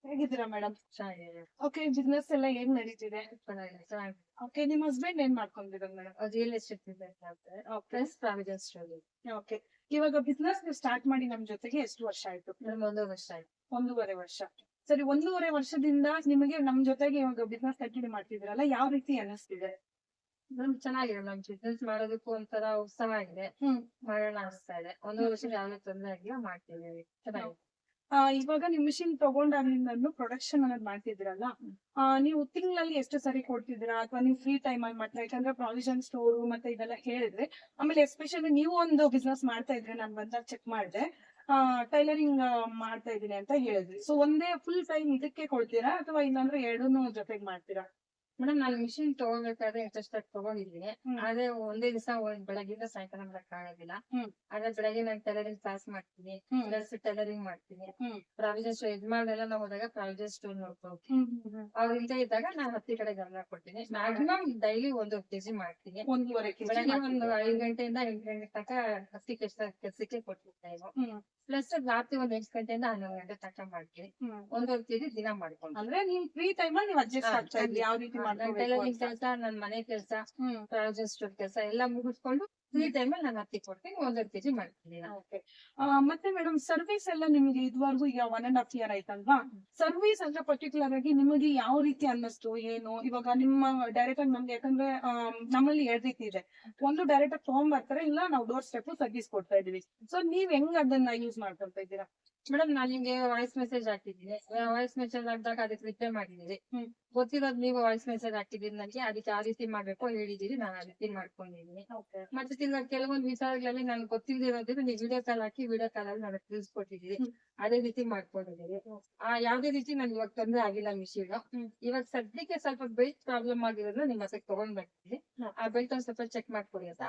ಹೇಗಿದ್ದೀರಾ ಮೇಡಮ್? ಚೆನ್ನಾಗಿದೆ. Okay, business ಎಲ್ಲ ಹೇಗ್ ನಡೀತಿದೆ? ಪರವಾಗಿಲ್ಲ, ಚೆನ್ನಾಗಿದೆ. ಓಕೆ, ನಿಮ್ ಹಸ್ಬೆಂಡ್ ಏನ್ ಮಾಡ್ಕೊಂಡಿರೋದು ಮೇಡಮ್? ರಿಯಲ್ ಎಸ್ಟೇಟ್ ಬಿಸ್ನೆಸ್ ಮಾಡ್ತಾರೆ. Okay. Plus provision store. Okay, ಇವಾಗ ಬಿಸ್ನೆಸ್ ಸ್ಟಾರ್ಟ್ ಮಾಡಿ ನಮ್ ಜೊತೆಗೆ ಎಷ್ಟು ವರ್ಷ ಆಯ್ತು? ನಮ್ಗೆ 1 ವರ್ಷ ಆಯ್ತು. 1.5 ವರ್ಷ. ಸರಿ, 1.5 ವರ್ಷದಿಂದ ನಿಮಗೆ ನಮ್ ಜೊತೆಗೆ ಇವಾಗ ಬಿಸ್ನೆಸ್ ಕಂಟಿನ್ಯೂ ಮಾಡ್ತಿದ್ರಲ್ಲ, ಯಾವ ರೀತಿ ಅನ್ನಿಸ್ತಿದೆ? ನಮ್ಗೆ ಚೆನ್ನಾಗಿದೆ. ನಮ್ ಬಿಸ್ನೆಸ್ ಮಾಡೋದಕ್ಕೂ ಒಂಥರ ಉತ್ಸಾಹ ಆಗಿದೆ. ಮಾಡೋಣ ಅನಿಸ್ತಾ ಇದೆ. 1 ವರ್ಷ ಯಾವ್ದೇ ತೊಂದರೆ ಆಗಿಲ್ಲ, ಮಾಡ್ತಿದ್ದೀವಿ. ಚೆನ್ನಾಗಿದೆ. ಇವಾಗ ನಿಮ್ ಮಿಷಿನ್ ತಗೊಂಡಾಗ್ಲಿಂದ ಪ್ರೊಡಕ್ಷನ್ ಅನ್ನೋದು ಮಾಡ್ತಿದ್ರಲ್ಲ, ನೀವು ತಿಂಗಳಲ್ಲಿ ಎಷ್ಟು ಸರಿ ಕೊಡ್ತಿದ್ದೀರಾ, ಅಥವಾ ನೀವು ಫ್ರೀ ಟೈಮ್ ಅಲ್ಲಿ ಮಾಡ್ತೀರಾ? ಯಾಕಂದ್ರೆ ಪ್ರಾವಿಷನ್ ಸ್ಟೋರ್ ಮತ್ತೆ ಇದೆಲ್ಲ ಹೇಳಿದ್ರೆ, ಆಮೇಲೆ ಎಸ್ಪೆಷಲಿ ನೀವು ಒಂದು ಬಿಸ್ನೆಸ್ ಮಾಡ್ತಾ ಇದ್ರೆ ನಾನು ಬಂದಾಗ ಚೆಕ್ ಮಾಡಿದೆ, ಟೈಲರಿಂಗ್ ಮಾಡ್ತಾ ಇದೀನಿ ಅಂತ ಹೇಳಿದ್ರಿ. ಸೊ ಒಂದೇ ಫುಲ್ ಟೈಮ್ ಇದಕ್ಕೆ ಕೊಡ್ತೀರಾ, ಅಥವಾ ಇಲ್ಲಾಂದ್ರೆ ಎರಡನ್ನೂ ಜೊತೆಗೆ ಮಾಡ್ತೀರಾ? ಮೇಡಮ್, ನಾನು ಮಿಷಿನ್ ತಗೋಬೇಕಾದ್ರೆ ಇಂಟ್ರೆಸ್ಟ್ ಆಗಿ ತಗೊಂಡಿದ್ದೀನಿ. ಆದ್ರೆ ಒಂದೇ ದಿವಸ ಬೆಳಗ್ಗಿಂದ ಸಾಯಂಕಾಲ ಮಾಡಕ್ ಆಗೋದಿಲ್ಲ. ಆದ್ರೆ ಬೆಳಗ್ಗೆ ನಾನು ಟೈಲರಿಂಗ್ ಕ್ಲಾಸ್ ಮಾಡ್ತೀನಿ, ಪ್ಲಸ್ ಟೈಲರಿಂಗ್ ಮಾಡ್ತೀನಿ. ಪ್ರಾವಿಜನ್ ಸ್ಟೋರ್ ಯಜಮಾನ್ರೆಲ್ಲ ನಾವು ಹೋದಾಗ ಪ್ರಾವಿಜನ್ ಸ್ಟೋರ್ ನೋಡ್ಕೊಳ್ತೀನಿ. ಅವ್ರು ಇಲ್ಲದೆ ಇದ್ದಾಗ ನಾನು ಹತ್ತಿ ಕಡೆ ಗಮನ ಕೊಡ್ತೀನಿ. ಮ್ಯಾಕ್ಸಿಮಮ್ ಡೈಲಿ 1 ಕೆಜಿ ಮಾಡ್ತೀನಿ. 1.5 kg ಬೆಳಗ್ಗೆ ಒಂದು 5 ಗಂಟೆಯಿಂದ 8 ಗಂಟೆ ತನಕ ಹತ್ತಿ ಕೆಲ್ಸಕ್ಕೆ ಕೊಟ್ಟಿರ್ತೀನಿ. ಪ್ಲಸ್ ರಾತ್ರಿ 8 ಗಂಟೆಯಿಂದ 11 ಗಂಟೆ ತನಕ ಮಾಡ್ತೀನಿ. 1 ಕೆಜಿ ದಿನ ಮಾಡ್ಕೊಂಡು. ಅಂದ್ರೆ ನೀವು ಫ್ರೀ ಟೈಮ್ ಅಲ್ಲಿ ನೀವು ಅಡ್ಜಸ್ಟ್ ಆಗ್ತಾ ಇದ್ರಿ ಯಾವ ರೀತಿ ಟೈಲರಿಂಗ್ ಕೆಲಸ, ನನ್ ಮನೆ ಕೆಲಸ, ಪ್ರಾವಿಜನ್ ಸ್ಟೋರ್ ಕೆಲಸ ಎಲ್ಲ ಮುಗಿಸ್ಕೊಂಡು ಫ್ರೀ ಟೈಮ್ ಅಲ್ಲಿ ನಾನು ಹತ್ತಿ ಕೊಡ್ತೀನಿ. 1 ಕೆಜಿ ಮಾಡ್ತೀನಿ. ಮತ್ತೆ ಮೇಡಮ್, ಸರ್ವಿಸ್ ಎಲ್ಲ ನಿಮಗೆ ಇದುವರೆಗೂ ಈಗ 1.5 year ಆಯ್ತಲ್ವಾ? ಸರ್ವಿಸ್ ಅಂದ್ರೆ ಪರ್ಟಿಕ್ಯುಲರ್ ಆಗಿ ನಿಮಗೆ ಯಾವ ರೀತಿ ಅನ್ನಿಸ್ತು ಏನು? ಇವಾಗ ನಿಮ್ಮ ಡೈರೆಕ್ಟ್ ಆಗಿ ನಮ್ಗೆ, ಯಾಕಂದ್ರೆ ನಮ್ಮಲ್ಲಿ 2 ರೀತಿ ಇದೆ. ಒಂದು ಡೈರೆಕ್ಟ್ ಆಗಿ ತಗೊಂಡ್ಬರ್ತಾರೆ, ಇಲ್ಲ ನಾವು ಡೋರ್ ಸ್ಟೆಪ್ ಸರ್ವಿಸ್ ಕೊಡ್ತಾ ಇದೀವಿ. ಸೊ ನೀವ್ ಹೆಂಗ್ ಅದನ್ನ ಯೂಸ್ ಮಾಡ್ಕೊಳ್ತಾ ಇದ್ದೀರಾ? ಮೇಡಮ್, ನಾನು ನಿಮ್ಗೆ ವಾಯ್ಸ್ ಮೆಸೇಜ್ ಹಾಕಿದ್ದೀನಿ. ವಾಯ್ಸ್ ಮೆಸೇಜ್ ಹಾಕಿದಾಗ ಅದಕ್ಕೆ ರಿಪ್ಲೈ ಮಾಡಿದ್ದೀರಿ. ಗೊತ್ತಿರೋದು ನೀವು ವಾಯ್ಸ್ ಮೆಸೇಜ್ ಹಾಕಿದೀರಿ ನನಗೆ. ಅದಕ್ಕೆ ಯಾವ ರೀತಿ ಮಾಡ್ಬೇಕು ಹೇಳಿದೀರಿ, ನಾನು ಆ ರೀತಿ ಮಾಡ್ಕೊಂಡಿದ್ದೀನಿ. ಮತ್ತೆ ತಿರ್ಗಾ ಕೆಲವೊಂದು ವಿಚಾರಗಳಲ್ಲಿ ನನ್ಗೆ ಗೊತ್ತಿಲ್ಲದಿರೋದ್ರೆ ನೀವು ವಿಡಿಯೋ ಕಾಲ್ ಹಾಕಿ ವಿಡಿಯೋ ಕಾಲ್ ಅಲ್ಲಿ ನನಗೆ ತಿಳಿಸ್ಕೊಟ್ಟಿದ್ದೀರಿ. ಅದೇ ರೀತಿ ಮಾಡ್ಕೊಂಡಿದ್ದೀರಿ. ಯಾವ್ದೇ ರೀತಿ ನನ್ಗೆ ಇವಾಗ ತೊಂದರೆ ಆಗಿಲ್ಲ ಮಿಷಿನ್. ಇವಾಗ ಸದ್ಯಕ್ಕೆ ಸ್ವಲ್ಪ ಬೆಲ್ಟ್ ಪ್ರಾಬ್ಲಮ್ ಆಗಿರೋದ್ರಿಂದ ನಿಮ್ ಹತ್ರ ತಗೊಂಡ್ ಬರ್ತೀನಿ. ಆ ಬೆಲ್ಟ್ ಒಂದ್ ಸ್ವಲ್ಪ ಚೆಕ್ ಮಾಡ್ಕೊಡಿ ಅಂತ.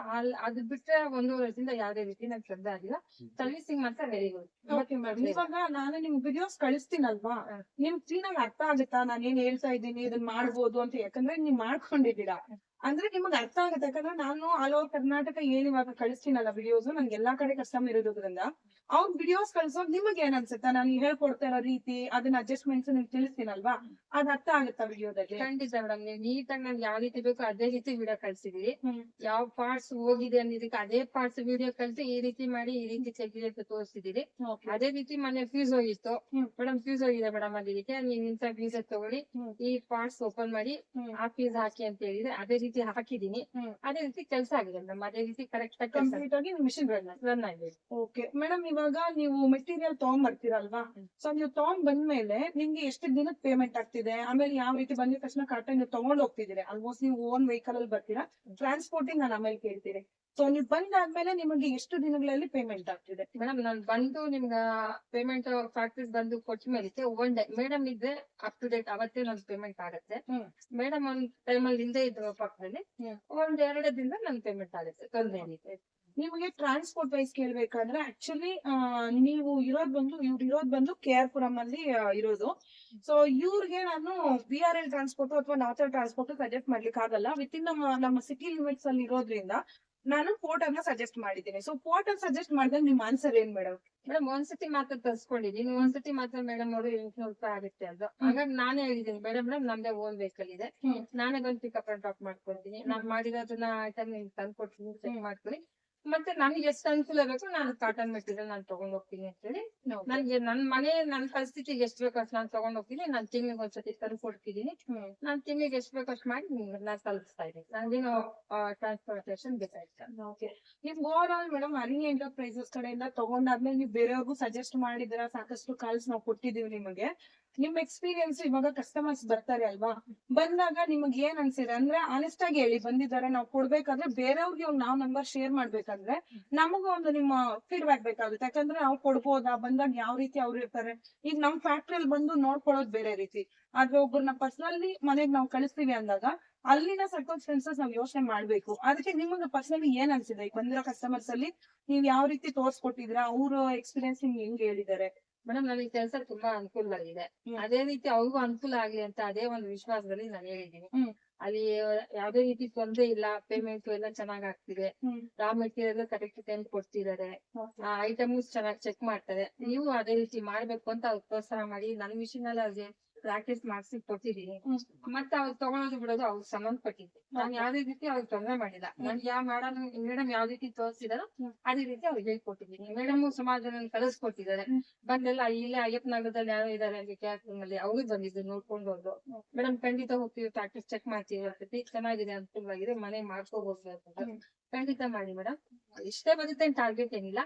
ಅದು ಬಿಟ್ರೆ 1 ವರ್ಷದಿಂದ ಯಾವ್ದೇ ರೀತಿ ನನ್ಗೆ ತೊಂದರೆ ಆಗಿಲ್ಲ. ಸರ್ವಿಸಿಂಗ್ ಮಾತ್ರ ವೆರಿ ಗುಡ್. ಇವಾಗ ನಾನು ನಿಮ್ ವಿಡಿಯೋಸ್ ಕಳಿಸ್ತೀನಲ್ವಾ, ನಿಮ್ ಕ್ಲೀನ್ ಆಗಿ ಅರ್ಥ ಆಗುತ್ತಾ ನಾನು ಏನ್ ಹೇಳ್ತಾ ಇದ್ದೀನಿ, ಇದನ್ನ ಮಾಡ್ಬೋದು ಅಂತ? ಯಾಕಂದ್ರೆ ನೀವ್ ಮಾಡ್ಕೊಂಡಿದ್ದೀರಾ ಅಂದ್ರೆ ನಿಮಗ್ ಅರ್ಥ ಆಗುತ್ತೆ. ಯಾಕಂದ್ರೆ ನಾನು ಆಲ್ ಓವರ್ ಕರ್ನಾಟಕ ಏನ್ ಇವಾಗ ಕಳಿಸ್ತೀನಲ್ಲ ವಿಡಿಯೋಸ್, ನನ್ಗೆ ಎಲ್ಲಾ ಕಡೆ ಕಸ್ಟಮರ್ ಇರೋದ್ರಿಂದ ಅವ್ರ ವಿಡಿಯೋಸ್ ಕಳ್ಸೋದ್ ನಿಮಗೆ ಏನ್ ಅನ್ಸುತ್ತಾ? ನಾನು ಹೇಳ್ಕೊಡ್ತಾ ಇರೋ ರೀತಿ, ಅದನ್ನ ಅಡ್ಜಸ್ಟ್ಮೆಂಟ್ಸ್ ನಿಮ್ಗೆ ತಿಳಿಸ್ತೀನಲ್ವಾ, ಅದ್ ಅರ್ಥ ಆಗುತ್ತಾ ವಿಡಿಯೋದಲ್ಲಿ? ಖಂಡಿತ ಮೇಡಮ್, ನೀವು ನೀಟಾಗಿ ನನ್ಗೆ ಯಾವ ರೀತಿ ಬೇಕು ಅದೇ ರೀತಿ ವಿಡಿಯೋ ಕಳ್ಸಿದೀರಿ. ಯಾವ ಪಾರ್ಟ್ಸ್ ಹೋಗಿದೆ ಅನ್ನೋದಕ್ಕೆ ಅದೇ ಪಾರ್ಟ್ಸ್ ವಿಡಿಯೋ ಕಳ್ಸಿ ಈ ರೀತಿ ಮಾಡಿ ಈ ರೀತಿ ತೆಗಿದೆ ಅಂತ ತೋರಿಸಿದೀರಿ. ಅದೇ ರೀತಿ ಮನೆ ಫ್ಯೂಸ್ ಹೋಗಿತ್ತು ಮೇಡಮ್, ಫ್ಯೂಸ್ ಹೋಗಿದೆ ಮೇಡಮ್, ಅದಕ್ಕೆ ನೀವು ಇಂಥ ಫ್ಯೂಸ್ ತಗೊಳ್ಳಿ, ಈ ಪಾರ್ಟ್ಸ್ ಓಪನ್ ಮಾಡಿ ಆ ಫ್ಯೂಸ್ ಹಾಕಿ ಅಂತ ಹೇಳಿದ್ರೆ ಅದೇ ರೀತಿ ಹಾಕಿದೀನಿ. ಅದೇ ರೀತಿ ಕೆಲಸ ಆಗಿದೆ ಮೇಡಮ್. ಅದೇ ರೀತಿ ಕರೆಕ್ಟ್ ಆಗಿ ಕಂಪ್ಲೀಟ್ ಆಗಿ ಮಿಷಿನ್ ರನ್ ಆಗಿದೆ. ಓಕೆ ಮೇಡಮ್, ಇವಾಗ ನೀವು ಮೆಟೀರಿಯಲ್ ತಗೊಂಡ್ ಬರ್ತೀರಲ್ವಾ, ಸೊ ನೀವು ತಗೊಂಡ್ ಬಂದ್ಮೇಲೆ ನಿಮ್ಗೆ ಎಷ್ಟು ದಿನಕ್ಕೆ ಪೇಮೆಂಟ್ ಆಗ್ತಿದೆ? ಆಮೇಲೆ ಯಾವ ರೀತಿ ಬಂದಿದ ತಕ್ಷಣ ಕರೆಕ್ಟ್ ನೀವು ತಗೊಂಡ್ ಹೋಗ್ತಿದ್ದೀರಿ? ಆಲ್ಮೋಸ್ಟ್ ನೀವು ಓನ್ ವೆಹಿಕಲ್ ಅಲ್ಲಿ ಬರ್ತೀರಾ, ಟ್ರಾನ್ಸ್ಪೋರ್ಟಿಂಗ್ ನಾನು ಆಮೇಲೆ ಕೇಳ್ತೀರಿ. ಸೊ ನೀವು ಬಂದಾದ್ಮೇಲೆ ನಿಮಗೆ ಎಷ್ಟು ದಿನಗಳಲ್ಲಿ ಪೇಮೆಂಟ್ ಆಗ್ತಿದೆ? ಮೇಡಮ್, ನಾನು ಬಂದು ನಿಮ್ಗೆ ಪೇಮೆಂಟ್ ಫ್ಯಾಕ್ಟ್ರಿ ಬಂದು ಕೊಟ್ಟ ಮೇಲೆ 1 ಡೇ ಮೇಡಮ್ ಇದ್ರೆ ಅಪ್ ಟು ಡೇಟ್ ಅವತ್ತೇ ನನ್ ಪೇಮೆಂಟ್ ಆಗುತ್ತೆ. ಮೇಡಮ್ ಒಂದ್ ಟೈಮಲ್ಲಿ ಹಿಂದೆ ಇದ್ರು ಪಕ್ಕದಲ್ಲಿ 1-2 ದಿನದಲ್ಲಿ ನನ್ ಪೇಮೆಂಟ್ ಆಗುತ್ತೆ. ತೊಂದರೆ ಏನಿದೆ? ನಿಮಗೆ ಟ್ರಾನ್ಸ್ಪೋರ್ಟ್ ವೈಸ್ ಕೇಳ್ಬೇಕಂದ್ರೆ ಆಕ್ಚುಲಿ ನೀವು ಇವ್ರು ಇರೋದ್ ಬಂದು KR ಪುರಂ ಅಲ್ಲಿ ಇರೋದು. ಸೊ ಇವ್ರಿಗೆ ನಾನು BRL ಟ್ರಾನ್ಸ್ಪೋರ್ಟ್ ಅಥವಾ ನಾರ್ತ್ ಟ್ರಾನ್ಸ್ಪೋರ್ಟ್ ಸಜೆಸ್ಟ್ ಮಾಡ್ಲಿಕ್ಕೆ ಆಗಲ್ಲ. ವಿತ್ ಇನ್ ನಮ್ಮ ಸಿಟಿ ಲಿಮಿಟ್ಸ್ ಅಲ್ಲಿ ಇರೋದ್ರಿಂದ ನಾನು ಪೋರ್ಟ್ ಅನ್ನ ಸಜೆಸ್ಟ್ ಮಾಡಿದ್ದೀನಿ. ಸೊ ಪೋರ್ಟ್ ಅನ್ನ ಸಜೆಸ್ಟ್ ಮಾಡಿದ್ರೆ ನಿಮ್ ಆನ್ಸರ್ ಏನ್ ಮೇಡಮ್? ಮೇಡಮ್, ಒಂದ್ಸತಿ ಮಾತ್ರ ತರ್ಸ್ಕೊಂಡಿದೀನಿ. ಒಂದ್ಸತಿ ಮಾತ್ರ ಮೇಡಮ್ ಅವರು 800 ರೂಪಾಯಿ ಆಗುತ್ತೆ ಅದು. ಹಾಗಾಗಿ ನಾನೇ ಹೇಳಿದ್ದೀನಿ, ಮೇಡಮ್ ನಮ್ದೇ ಓನ್ ವೆಹಿಕಲ್ ಇದೆ, ನಾನೇ ಬಂದು ಪಿಕಪ್ ಅಂಡ್ ಡ್ರಾಪ್ ಮಾಡ್ಕೊಳ್ತೀನಿ. ನಾನ್ ಮಾಡಿರೋದನ್ನ ಐಟಮ್ ನಿಮ್ಗೆ ತಂದ್ಕೊಡ್ತೀನಿ, ಚೆಕ್ ಮಾಡ್ಕೊಳ್ಳಿ. ಮತ್ತೆ ನನ್ಗೆ ಎಷ್ಟು ಅನುಕೂಲ ಬೇಕು ನಾನು ಕಾಟನ್ ಮೆಟೀರಿಯಲ್ ನಾನು ತಗೊಂಡ್ ಹೋಗ್ತೀನಿ ಅಂತ ಹೇಳಿ, ನನ್ಗೆ ನನ್ ಪರಿಸ್ಥಿತಿಗೆ ಎಷ್ಟು ಬೇಕೋ ಅಷ್ಟು ನಾನು ತಗೊಂಡ್ ಹೋಗ್ತೀನಿ. ನಾನು ತಿಂಗಳಿಗೆ ಒಂದ್ಸತಿ ತಂದು ಕೊಡ್ತಿದ್ದೀನಿ. ನಾನ್ ತಿಂಗಳಿಗೆ ಎಷ್ಟು ಬೇಕೋ ಅಷ್ಟು ಮಾಡಿ ನಾನು ತಲುಪಿಸ್ತಾ ಇದ್ದೀನಿ. ನಂಗೇನು ಟ್ರಾನ್ಸ್ಪೋರ್ಟೇಷನ್ ಬೇಕಾಯ್ತು. ನಿಮ್ಗೆ ಓವರ್ ಆಲ್ ಮೇಡಮ್ ಅರ್ನಿ ಎಂಟರ್ಪ್ರೈಸಸ್ ಕಡೆಯಿಂದ ತಗೊಂಡಾದ್ಮೇಲೆ ನೀವು ಬೇರೆಯವ್ರಿಗೂ ಸಜೆಸ್ಟ್ ಮಾಡಿದಿರ, ಸಾಕಷ್ಟು ಕಾಲ್ಸ್ ನಾವು ಕೊಟ್ಟಿದೀವಿ ನಿಮಗೆ. ನಿಮ್ ಎಕ್ಸ್ಪೀರಿಯನ್ಸ್ ಇವಾಗ ಕಸ್ಟಮರ್ಸ್ ಬರ್ತಾರೆ ಅಲ್ವಾ, ಬಂದಾಗ ನಿಮ್ಗೆ ಏನ್ ಅನ್ಸಿದೆ ಅಂದ್ರೆ ಆನೆಸ್ಟ್ ಆಗಿ ಹೇಳಿ. ಬಂದಿದ್ದಾರೆ, ನಾವು ಕೊಡ್ಬೇಕಾದ್ರೆ ಬೇರೆಯವ್ರಿಗೆ ನಾವ್ ನಂಬರ್ ಶೇರ್ ಮಾಡ್ಬೇಕಂದ್ರೆ ನಮಗೂ ಒಂದು ನಿಮ್ಮ ಫೀಡ್ಬ್ಯಾಕ್ ಬೇಕಾಗುತ್ತೆ. ಯಾಕಂದ್ರೆ ನಾವು ಕೊಡ್ಬೋದಾ, ಬಂದಾಗ ಯಾವ ರೀತಿ ಅವ್ರು ಇರ್ತಾರೆ. ಈಗ ನಮ್ ಫ್ಯಾಕ್ಟ್ರಿಯಲ್ಲಿ ಬಂದು ನೋಡ್ಕೊಳ್ಳೋದು ಬೇರೆ ರೀತಿ, ಆದ್ರೆ ಒಬ್ಬರನ್ನ ಪರ್ಸನಲಿ ಮನೆಗ್ ನಾವು ಕಳಿಸ್ತೀವಿ ಅಂದಾಗ ಅಲ್ಲಿನ ಸರ್ಕಮ್ಸ್ಟೆನ್ಸಸ್ ನಾವ್ ಯೋಚನೆ ಮಾಡ್ಬೇಕು. ಅದಕ್ಕೆ ನಿಮ್ಗೆ ಪರ್ಸನಲಿ ಏನ್ ಅನ್ಸಿದೆ? ಈಗ ಬಂದಿರೋ ಕಸ್ಟಮರ್ಸ್ ಅಲ್ಲಿ ನೀವ್ ಯಾವ ರೀತಿ ತೋರ್ಸ್ಕೊಟ್ಟಿದ್ರ, ಅವ್ರ ಎಕ್ಸ್ಪೀರಿಯನ್ಸ್ ನಿಮ್ಗೆ ಹೆಂಗ್ ಹೇಳಿದ್ದಾರೆ? ಮೇಡಮ್, ನನಗೆ ಕೆಲಸ ತುಂಬಾ ಅನುಕೂಲ ಆಗಿದೆ. ಅದೇ ರೀತಿ ಅವ್ರಿಗೂ ಅನುಕೂಲ ಆಗ್ಲಿ ಅಂತ ಅದೇ ಒಂದು ವಿಶ್ವಾಸದಲ್ಲಿ ನಾನು ಹೇಳಿದ್ದೀನಿ. ಅಲ್ಲಿ ಯಾವ್ದೇ ರೀತಿ ತೊಂದ್ರೆ ಇಲ್ಲ, ಪೇಮೆಂಟ್ ಎಲ್ಲ ಚೆನ್ನಾಗ್ ಆಗ್ತಿದೆ, ರಾ ಮೆಟೀರಿಯಲ್ ಕರೆಕ್ಟ್ ಟೈಮ್ ಕೊಡ್ತಿದ್ದಾರೆ, ಐಟಮ್ಸ್ ಚೆನ್ನಾಗಿ ಚೆಕ್ ಮಾಡ್ತಾರೆ. ನೀವು ಅದೇ ರೀತಿ ಮಾಡ್ಬೇಕು ಅಂತ ಅವ್ರು ಪ್ರೋತ್ಸಾಹ ಮಾಡಿ ನನ್ನ ಮಿಷಿನ್ ಅಲ್ಲಿ ಅವ್ರಿಗೆ ಪ್ರಾಕ್ಟೀಸ್ ಮಾಡ್ಸಿ ಕೊಟ್ಟಿದೀನಿ. ಮತ್ತೆ ಅವ್ರು ತಗೊಳೋದು ಬಿಡೋದು ಅವ್ರಿಗೆ ಸಂಬಂಧಪಟ್ಟಿದ್ದು. ನಾನು ಯಾವ್ದೇ ರೀತಿ ಅವ್ರಿಗೆ ತೊಂದರೆ ಮಾಡಿಲ್ಲ. ನನ್ಗೆ ಯಾವ ಮೇಡಮ್ ಯಾವ ರೀತಿ ತೋರಿಸಿದಾರೋ ಅದೇ ರೀತಿ ಅವ್ರಿಗೆ ಹೇಳ್ಕೊಟ್ಟಿದ್ದೀನಿ. ಮೇಡಮ್ ಸುಮಾರು ಜನ ಕಲಿಸ್ಕೊಟ್ಟಿದ್ದಾರೆ. ಬಂದೆಲ್ಲ ಇಲ್ಲೇ ಅಯ್ಯಪ್ಪ ನಗರದಲ್ಲಿ ಯಾರೋ ಇದಾರೆ ಅಲ್ಲಿ ಕ್ಯಾಟ್ರಿಂಗ್ ಅಲ್ಲಿ ಅವ್ರು ಬಂದಿದ್ರು ನೋಡ್ಕೊಂಡು ಹೋದ್ರು. ಮೇಡಮ್ ಖಂಡಿತ ಹೋಗ್ತೀವಿ, ಪ್ರಾಕ್ಟೀಸ್ ಚೆಕ್ ಮಾಡ್ತೀವಿ, ಆಗ್ತೈತಿ, ಚೆನ್ನಾಗಿದೆ, ಅನುಕೂಲವಾಗಿದೆ, ಮನೆ ಮಾಡ್ಕೋಬಹುದು ಅಂತ. ಖಂಡಿತ ಮಾಡಿ ಮೇಡಮ್, ಇಷ್ಟೇ ಬರುತ್ತೆ ಟಾರ್ಗೆಟ್ ಏನಿಲ್ಲ.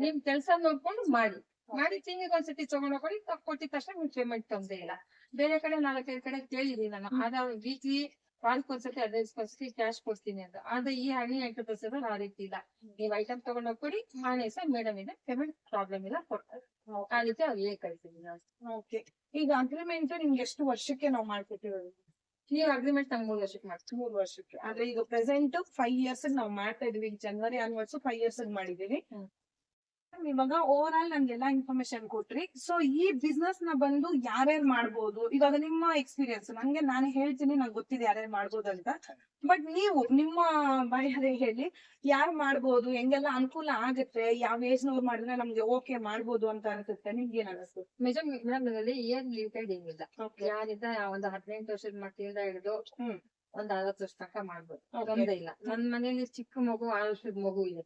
ನಿಮ್ ಕೆಲ್ಸ ನೋಡ್ಕೊಂಡು ಮಾಡಿ ತಿಂಗಳಿಗೆ ಒಂದ್ಸತಿ ತಗೊಂಡೋಗಿ ಕೊಟ್ಟಿದ ತಕ್ಷಣ ನಿಮ್ ಪೇಮೆಂಟ್ ತೊಂದ್ರೆ ಇಲ್ಲ. ಬೇರೆ ಕಡೆ 4-5 ಕಡೆ ಕೇಳಿದೀನಿ ನಾನು, ಆದ್ರೆ ವೀಕ್ಲಿ ವಾರಕ್ಕೊಂದ್ಸತಿ 15 ಕ್ಯಾಶ್ ಕೊಡ್ತೀನಿ ಅಂತ. ಆದ್ರೆ ಈ ಹಳ್ಳಿ ಎಂಟರ್ಪ್ರೈಸ್ ಆ ರೀತಿ ಇಲ್ಲ. ನೀವ್ ಐಟಮ್ ತಗೊಂಡೋಗ್ಕೊಡಿ, ಮಾನೇ ಸರ್ ಮೇಡಮ್ ಇದೆ, ಪೇಮೆಂಟ್ ಪ್ರಾಬ್ಲಮ್ ಇಲ್ಲ, ಕೊಡ್ತಾರೆ. ಆ ರೀತಿ ಅವ್ರು ಹೇಳ್ಕೊಳ್ತೀನಿ ನಾನು. ಓಕೆ, ಈಗ ಅಗ್ರಿಮೆಂಟ್ ನಿಮ್ಗೆ ಎಷ್ಟು ವರ್ಷಕ್ಕೆ ನಾವು ಮಾಡ್ಕೊಟ್ಟಿರೋದು? ನೀವು ಅಗ್ರಿಮೆಂಟ್ ನಂಗೆ 3 ವರ್ಷಕ್ಕೆ ಮಾಡ್ತೀವಿ. 3 ವರ್ಷಕ್ಕೆ. ಆದ್ರೆ ಈಗ ಪ್ರೆಸೆಂಟ್ 5 ಇಯರ್ಸ್ ನಾವು ಮಾಡ್ತಾ ಇದೀವಿ. ಈಗ ಜನವರಿ ಆನ್ವರ್ಡ್ಸ್ 5 ಇಯರ್ಸ್ ಮಾಡಿದೀವಿ. ಇವಾಗ ಓವರ್ ಆಲ್ ನನ್ಗೆಲ್ಲಾ ಇನ್ಫಾರ್ಮೇಶನ್ ಕೊಟ್ರಿ. ಸೊ ಈ ಬಿಸ್ನೆಸ್ ನ ಬಂದು ಯಾರ್ಯಾರು ಮಾಡ್ಬೋದು? ಇವಾಗ ನಿಮ್ಮ ಎಕ್ಸ್ಪೀರಿಯನ್ಸ್ ನಾನು ಹೇಳ್ತೀನಿ, ನಂಗೆ ಗೊತ್ತಿದೆ ಯಾರ್ಯಾರು ಮಾಡ್ಬೋದು ಅಂತ. ಬಟ್ ನೀವು ನಿಮ್ಮ ಬಾಯಲ್ಲಿ ಹೇಳಿ, ಯಾರು ಮಾಡ್ಬೋದು, ಹೆಂಗೆಲ್ಲ ಅನುಕೂಲ ಆಗುತ್ತೆ, ಯಾವ ಏಜ್ ನವ್ರು ಮಾಡಿದ್ರೆ ನಮ್ಗೆ ಓಕೆ ಮಾಡ್ಬೋದು ಅಂತ ಅನ್ಸುತ್ತೆ? ನಿಮ್ಗೆ ಏನ್ ಅನಿಸ್ತು? ಮೇಡಮ್ ಇದರಲ್ಲಿ ಇಯರ್ ಲಿಮಿಟೆಡ್ ಏನಿಲ್ಲ. ಯಾರಿಂದ ಒಂದು 18 ವರ್ಷದ ಮಕ್ಕಳಿಂದ ಹಿಡಿದು ಒಂದ್ 60 ವರ್ಷ ತನಕ ಮಾಡ್ಬೋದು, ತೊಂದ್ರೆ ಇಲ್ಲ. ನನ್ ಮನೇಲಿ ಚಿಕ್ಕ ಮಗು 6 ವರ್ಷದ ಮಗು ಇದೆ.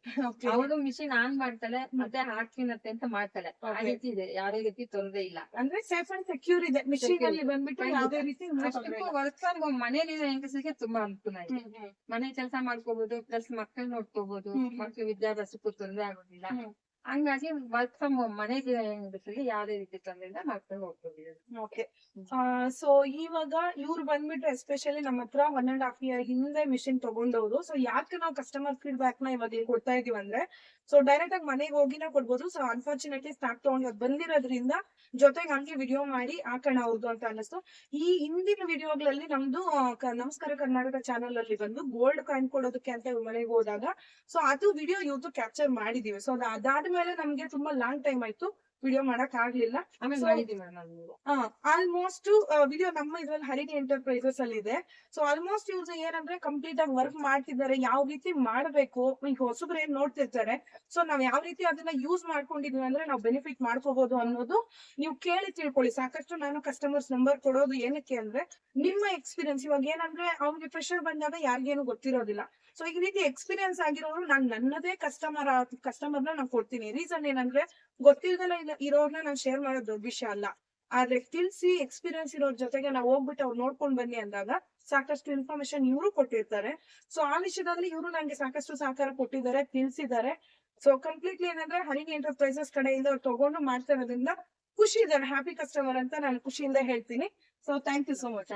ಅವಳು ಮಿಷಿನ್ ಆನ್ ಮಾಡ್ತಾಳೆ, ಮತ್ತೆ ಹಾಕ್ತೀನತ್ತೆ ಅಂತ ಮಾಡ್ತಾಳೆ. ಆ ರೀತಿ ಇದೆ, ಯಾವ್ದೇ ರೀತಿ ತೊಂದ್ರೆ ಇಲ್ಲ. ಅಂದ್ರೆ ಸೇಫ್ ಅಂಡ್ ಸೆಕ್ಯೂರ್ ಇದೆ ಮಿಷಿನ್ ಅಲ್ಲಿ ಬಂದ್ಬಿಟ್ಟು. ಯಾವ್ದೇ ರೀತಿ ವರ್ಕ್ ಫ್ರಮ್ ಹೋಮ್ ಮನೇಲಿ ಹೆಂಗಸರಿಗೆ ತುಂಬಾ ಅನುಕೂಲ ಇದೆ. ಮನೆ ಕೆಲಸ ಮಾಡ್ಕೋಬಹುದು, ಪ್ಲಸ್ ಮಕ್ಕಳು ನೋಡ್ಕೋಬಹುದು, ಮಕ್ಳು ವಿದ್ಯಾಭ್ಯಾಸಕ್ಕೂ ತೊಂದ್ರೆ ಆಗೋದಿಲ್ಲ. ಹಂಗಾಗಿ ವರ್ಕ್ ಫ್ರಮ್ ಹೋಮ್ ಮನೆಗೆ ಹೆಂಗಸರಿಗೆ ಯಾವ್ದೇ ರೀತಿ ತೊಂದ್ರೆ ಇಲ್ಲ, ಮಾಡ್ಕೊಂಡು ಹೋಗ್ಕೊಂಡಿರೋದು. ಓಕೆ, ಸೊ ಇವಾಗ ಇವ್ರು ಬಂದ್ಬಿಟ್ಟು ಎಸ್ಪೆಷಲಿ ನಮ್ಮ ಹತ್ರ 1.5 year ಹಿಂದೆ ಮಿಷಿನ್ ತಗೊಂಡವ್ರು. ಸೊ ಯಾಕೆ ನಾವು ಕಸ್ಟಮರ್ ಫೀಡ್ಬ್ಯಾಕ್ ನ ಇವಾಗ ಕೊಡ್ತಾ ಇದೀವಿ ಅಂದ್ರೆ, ಸೊ ಡೈರೆಕ್ಟ್ ಆಗಿ ಮನೆಗೆ ಹೋಗಿನ ಕೊಡ್ಬೋದು. ಸೊ ಅನ್ಫಾರ್ಚುನೇಟ್ಲಿ ಸ್ಟಾಕ್ ತಗೊಂಡು ಬಂದಿರೋದ್ರಿಂದ ಜೊತೆಗೆ ಹಂಗೆ ವಿಡಿಯೋ ಮಾಡಿ ಹಾಕೋಣ ಅವ್ರದ್ದು ಅಂತ ಅನ್ನಿಸ್ತು. ಈ ಹಿಂದಿನ ವಿಡಿಯೋಗಳಲ್ಲಿ ನಮ್ದು ನಮಸ್ಕಾರ ಕರ್ನಾಟಕ ಚಾನಲ್ ಅಲ್ಲಿ ಬಂದು ಗೋಲ್ಡ್ ಕಾಯಿನ್ ಕೊಡೋದಕ್ಕೆ ಅಂತ ಮನೆಗೆ ಹೋದಾಗ, ಸೊ ಅದು ವಿಡಿಯೋ ಇವತ್ತು ಕ್ಯಾಪ್ಚರ್ ಮಾಡಿದೀವಿ. ಸೊ ಅದಾದ್ಮೇಲೆ ನಮ್ಗೆ ತುಂಬಾ ಲಾಂಗ್ ಟೈಮ್ ಆಯ್ತು, ವಿಡಿಯೋ ಮಾಡಕ್ ಆಗ್ಲಿಲ್ಲ. ಆಲ್ಮೋಸ್ಟ್ ವಿಡಿಯೋ ನಮ್ಮ ಇದ್ರಲ್ಲಿ ಹರಿಣಿ ಎಂಟರ್ಪ್ರೈಸಸ್ ಅಲ್ಲಿ ಇದೆ. ಸೊ ಆಲ್ಮೋಸ್ಟ್ ಯೂಸ್ ಏನಂದ್ರೆ ಕಂಪ್ಲೀಟ್ ಆಗಿ ವರ್ಕ್ ಮಾಡ್ತಿದ್ದಾರೆ, ಯಾವ ರೀತಿ ಮಾಡ್ಬೇಕು, ಈಗ ಹೊಸಬ್ರು ಏನ್ ನೋಡ್ತಿರ್ತಾರೆ. ಸೊ ನಾವ್ ಯಾವ ರೀತಿ ಅದನ್ನ ಯೂಸ್ ಮಾಡ್ಕೊಂಡಿದೀವಿ ಅಂದ್ರೆ ನಾವು ಬೆನಿಫಿಟ್ ಮಾಡ್ಕೋಬಹುದು ಅನ್ನೋದು ನೀವು ಕೇಳಿ ತಿಳ್ಕೊಳ್ಳಿ. ಸಾಕಷ್ಟು ನಾನು ಕಸ್ಟಮರ್ಸ್ ನಂಬರ್ ಕೊಡೋದು ಏನಕ್ಕೆ ಅಂದ್ರೆ, ನಿಮ್ಮ ಎಕ್ಸ್ಪೀರಿಯನ್ಸ್ ಇವಾಗ ಏನಂದ್ರೆ ಅವ್ರಿಗೆ ಪ್ರೆಷರ್ ಬಂದಾಗ ಯಾರಿಗೇನು ಗೊತ್ತಿರೋದಿಲ್ಲ. ಸೊ ಈ ರೀತಿ ಎಕ್ಸ್ಪೀರಿಯನ್ಸ್ ಆಗಿರೋರು ನಾನು ನನ್ನದೇ ಕಸ್ಟಮರ್ನ ನಾನು ಕೊಡ್ತೀನಿ. ರೀಸನ್ ಏನಂದ್ರೆ, ಗೊತ್ತಿಲ್ದಲ್ಲ ಇರೋರ್ನ ನಾನು ಶೇರ್ ಮಾಡೋದು ದೊಡ್ಡ ವಿಷಯ ಅಲ್ಲ. ಆದ್ರೆ ತಿಳಿಸಿ ಎಕ್ಸ್ಪೀರಿಯನ್ಸ್ ಇರೋರ್ ಜೊತೆಗೆ ನಾವು ಹೋಗ್ಬಿಟ್ಟು ಅವ್ರು ನೋಡ್ಕೊಂಡ್ ಬನ್ನಿ ಅಂದಾಗ ಸಾಕಷ್ಟು ಇನ್ಫಾರ್ಮೇಶನ್ ಇವರು ಕೊಟ್ಟಿರ್ತಾರೆ. ಸೊ ಆ ವಿಷಯದಲ್ಲಿ ಇವರು ನಂಗೆ ಸಾಕಷ್ಟು ಸಹಕಾರ ಕೊಟ್ಟಿದ್ದಾರೆ, ತಿಳಿಸಿದ್ದಾರೆ. ಸೊ ಕಂಪ್ಲೀಟ್ಲಿ ಏನಂದ್ರೆ ಹರಿಣಿ ಎಂಟರ್ಪ್ರೈಸಸ್ ಕಡೆಯಿಂದ ಅವ್ರು ತಗೊಂಡು ಮಾಡ್ತಾ ಇರೋದ್ರಿಂದ ಖುಷಿ ಇದ್ದಾರೆ, ಹ್ಯಾಪಿ ಕಸ್ಟಮರ್ ಅಂತ ನಾನು ಖುಷಿಯಿಂದ ಹೇಳ್ತೀನಿ. So thank you so much.